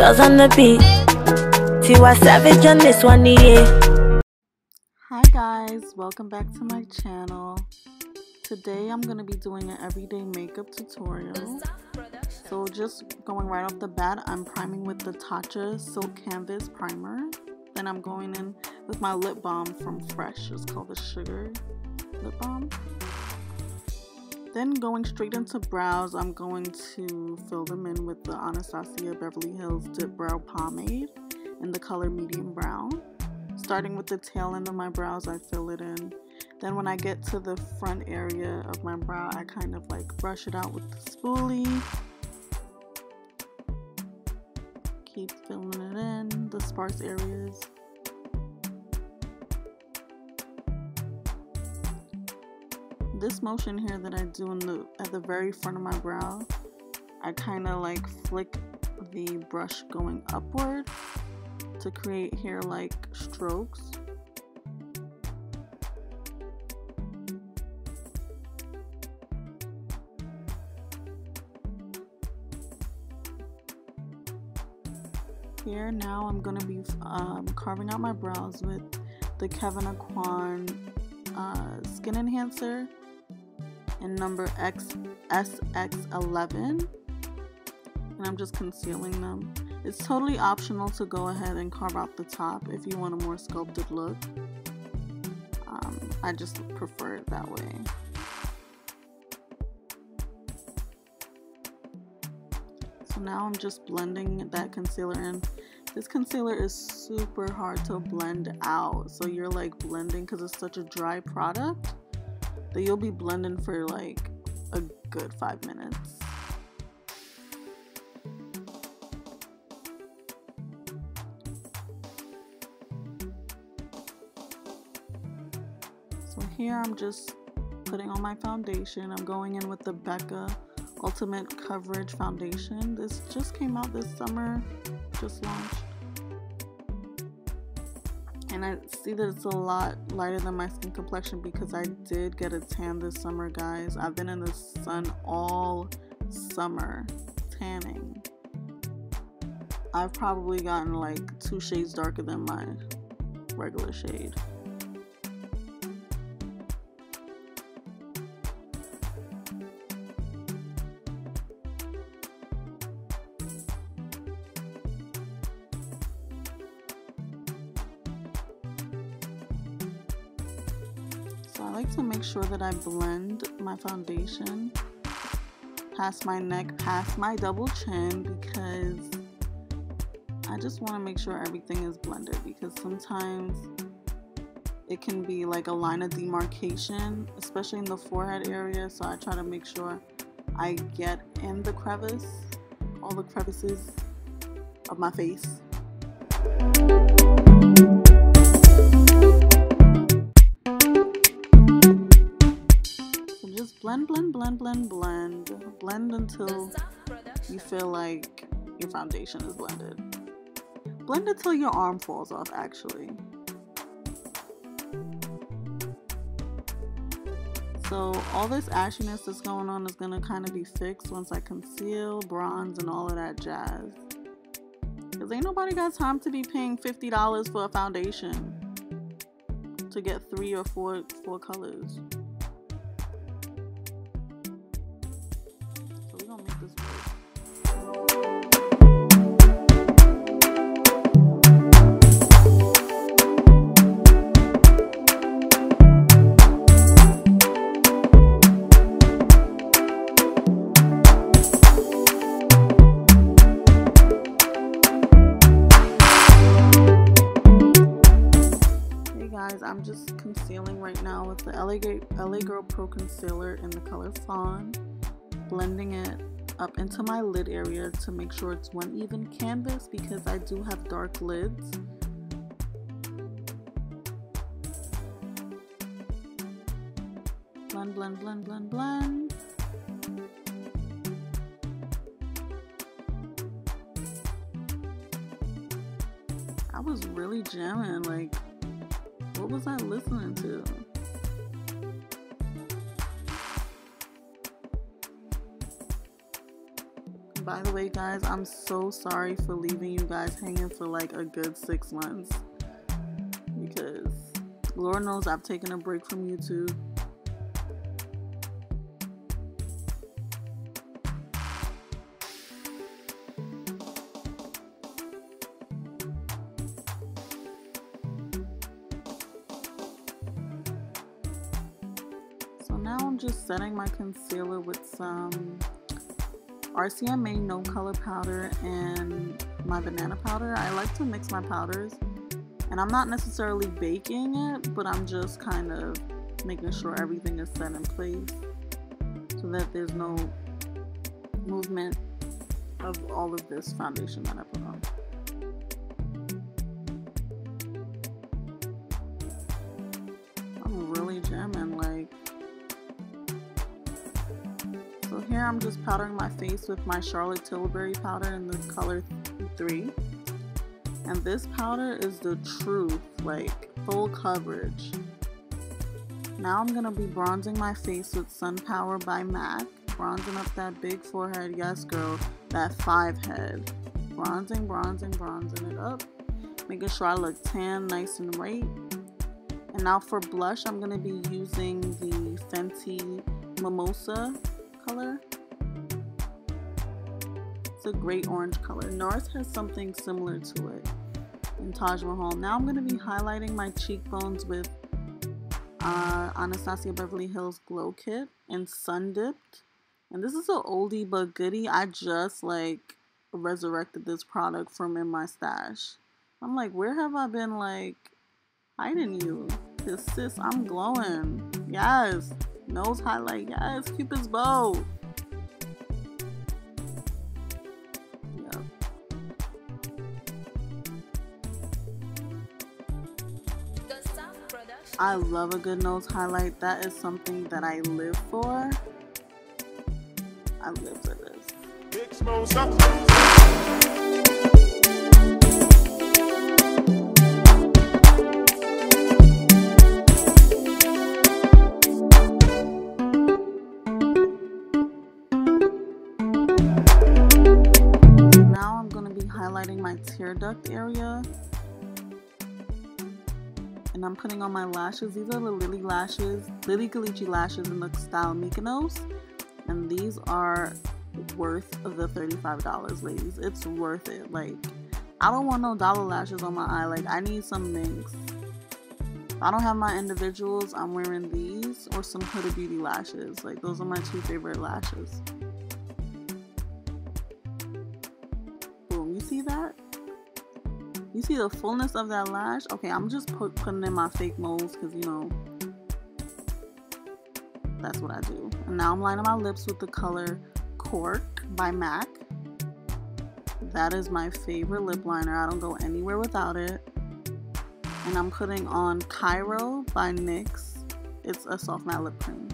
girls on the beat. Tiwa Savage on this one, yeah. Hi guys, welcome back to my channel. Today I'm going to be doing an everyday makeup tutorial. So just going right off the bat, I'm priming with the Tatcha Silk Canvas Primer. Then I'm going in with my lip balm from Fresh. It's called the Sugar Lip Balm. Then going straight into brows, I'm going to fill them in with the Anastasia Beverly Hills Dip Brow Pomade in the color medium brown. Starting with the tail end of my brows, I fill it in. Then when I get to the front area of my brow, I kind of like brush it out with the spoolie. Keep filling it in, the sparse areas. This motion here that I do at the very front of my brow, I kind of like flick the brush going upward to create hair-like strokes. Here now I'm going to be carving out my brows with the Kevin Aquan Skin Enhancer in number SX11, and I'm just concealing them. It's totally optional to go ahead and carve out the top if you want a more sculpted look. I just prefer it that way. So now I'm just blending that concealer in. This concealer is super hard to blend out, so you're like blending, because it's such a dry product, that you'll be blending for like a good 5 minutes. So here I'm just putting on my foundation. I'm going in with the Becca Ultimate Coverage Foundation. This just came out this summer, just launched. And I see that it's a lot lighter than my skin complexion because I did get a tan this summer, guys. I've been in the sun all summer tanning. I've probably gotten like 2 shades darker than my regular shade. So I like to make sure that I blend my foundation past my neck, past my double chin, because I just want to make sure everything is blended, because sometimes it can be like a line of demarcation, especially in the forehead area. So I try to make sure I get in the crevice, all the crevices of my face. Blend until you feel like your foundation is blended. Blend until your arm falls off, actually. So all this ashiness that's going on is going to kind of be fixed once I conceal, bronze, and all of that jazz. Because ain't nobody got time to be paying $50 for a foundation to get 3 or 4 colors. I'm just concealing right now with the LA Girl Pro Concealer in the color Fawn, blending it up into my lid area to make sure it's one even canvas, because I do have dark lids. Blend, blend, blend, blend, blend. I was really jamming, like, what was I listening to? By the way, guys, I'm so sorry for leaving you guys hanging for like a good 6 months, because Lord knows I've taken a break from YouTube. So now I'm just setting my concealer with some RCMA No Color powder and my banana powder. I like to mix my powders, and I'm not necessarily baking it, but I'm just kind of making sure everything is set in place so that there's no movement of all of this foundation that I put on. I'm really jamming, like. So here I'm just powdering my face with my Charlotte Tilbury powder in the color 3. And this powder is the truth, like full coverage. Now I'm going to be bronzing my face with Sun Power by MAC. Bronzing up that big forehead. Yes, girl, that 5 head. Bronzing, bronzing, bronzing it up. Making sure I look tan, nice and right. And now for blush, I'm going to be using the Fenty Mimosa color. It's a great orange color. NARS has something similar to it in Taj Mahal. Now I'm going to be highlighting my cheekbones with Anastasia Beverly Hills Glow Kit in Sun Dipped. And this is an oldie but goodie. I just like resurrected this product from in my stash. I'm like, where have I been like hiding you? Cause sis, I'm glowing. Yes. Nose highlight. Yes. Cupid's bow. Yep. I love a good nose highlight. That is something that I live for. I live for this. Big smoke up. Now I'm going to be highlighting my tear duct area. And I'm putting on my lashes. These are the Lily lashes, Lily Galici lashes in the style Mykonos. And these are worth the $35, ladies. It's worth it. Like, I don't want no dollar lashes on my eye. Like, I need some minks. If I don't have my individuals, I'm wearing these or some Huda Beauty lashes. Like, those are my 2 favorite lashes. Boom, you see that? You see the fullness of that lash? Okay, I'm just putting in my fake moles because, you know, that's what I do. And now I'm lining my lips with the color Cork by MAC. That is my favorite lip liner. I don't go anywhere without it. And I'm putting on Cairo by NYX. It's a soft matte lip cream.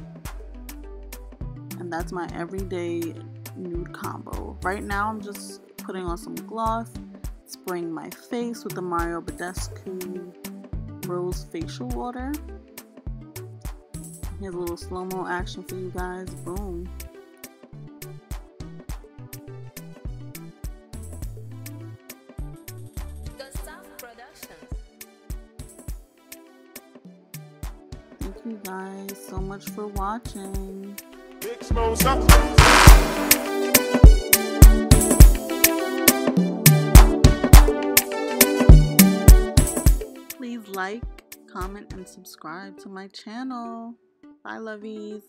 And that's my everyday nude combo. Right now I'm just putting on some gloss, spraying my face with the Mario Badescu Rose Facial Water. Here's a little slow-mo action for you guys. Boom. Thank you guys so much for watching. Please like, comment, and subscribe to my channel. Bye, lovies.